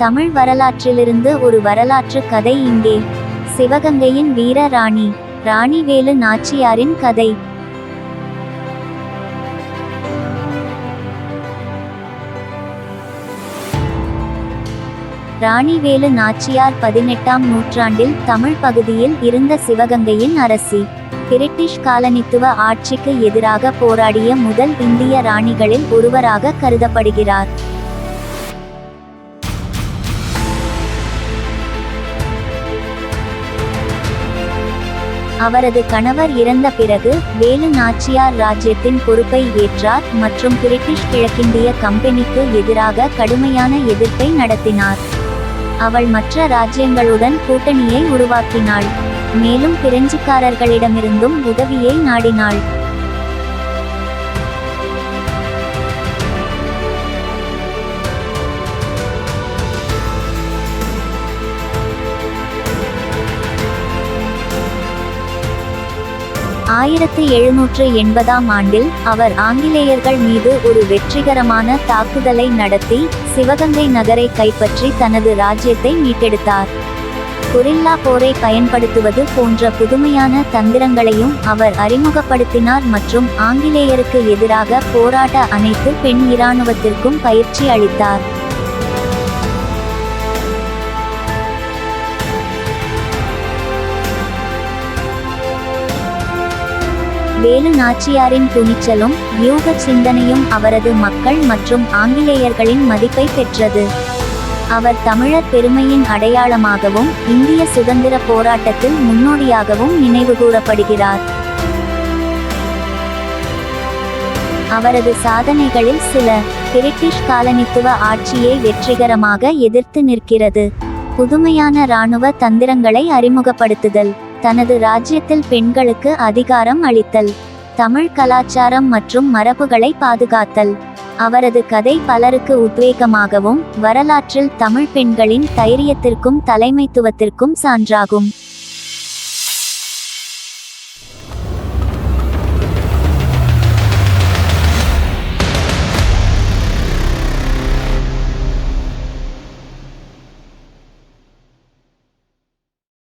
தமிழ் வரலாற்றிலிருந்து ஒரு வரலாற்று கதை இங்கே. சிவகங்கையின் வீர ராணி ராணிவேலு நாச்சியாரின் கதை. ராணிவேலு நாச்சியார் 18ஆம் நூற்றாண்டில் தமிழ் பகுதியில் இருந்த சிவகங்கையின் அரசி. பிரிட்டிஷ் காலனித்துவ ஆட்சிக்கு எதிராக போராடிய முதல் இந்திய ராணிகளில் ஒருவராக கருதப்படுகிறார். அவரது கணவர் இறந்த பிறகு வேலு நாச்சியார் ராஜ்யத்தின் பொறுப்பை ஏற்றார் மற்றும் பிரிட்டிஷ் கிழக்கிந்திய கம்பெனிக்கு எதிராக கடுமையான எதிர்ப்பை நடத்தினார். அவள் மற்ற ராஜ்யங்களுடன் கூட்டணியை உருவாக்கினாள், மேலும் பிரெஞ்சுக்காரர்களிடமிருந்தும் உதவியை நாடினாள். ஆயிரத்து 1780ஆம் ஆண்டில் அவர் ஆங்கிலேயர்கள் மீது ஒரு வெற்றிகரமான தாக்குதலை நடத்தி சிவகங்கை நகரை கைப்பற்றி தனது ராஜ்யத்தை மீட்டெடுத்தார். கொரில்லா போரை பயன்படுத்துவது போன்ற புதுமையான தந்திரங்களையும் அவர் அறிமுகப்படுத்தினார் மற்றும் ஆங்கிலேயருக்கு எதிராக போராட அனைத்து பெண் இராணுவத்திற்கும் பயிற்சி அளித்தார். வேலு நாச்சியாரின் துணிச்சலும் வியூக சிந்தனையும் அவரது மக்கள் மற்றும் ஆங்கிலேயர்களின் மதிப்பை பெற்றது. அவர் தமிழர் பெருமையின் அடையாளமாகவும் இந்திய சுதந்திர போராட்டத்தில் முன்னோடியாகவும் நினைவுகூரப்படுகிறார். அவரது சாதனைகளில் சில: பிரிட்டிஷ் காலனித்துவ ஆட்சியை வெற்றிகரமாக எதிர்த்து நிற்கிறது, புதுமையான இராணுவ தந்திரங்களை அறிமுகப்படுத்துதல், தனது ராஜ்யத்தில் பெண்களுக்கு அதிகாரம் அளித்தல், தமிழ் கலாச்சாரம் மற்றும் மரபுகளை பாதுகாத்தல். அவரது கதை பலருக்கு உத்வேகமாகவும் வரலாற்றில் தமிழ் பெண்களின் தைரியத்திற்கும் தலைமைத்துவத்திற்கும் சான்றாகும்.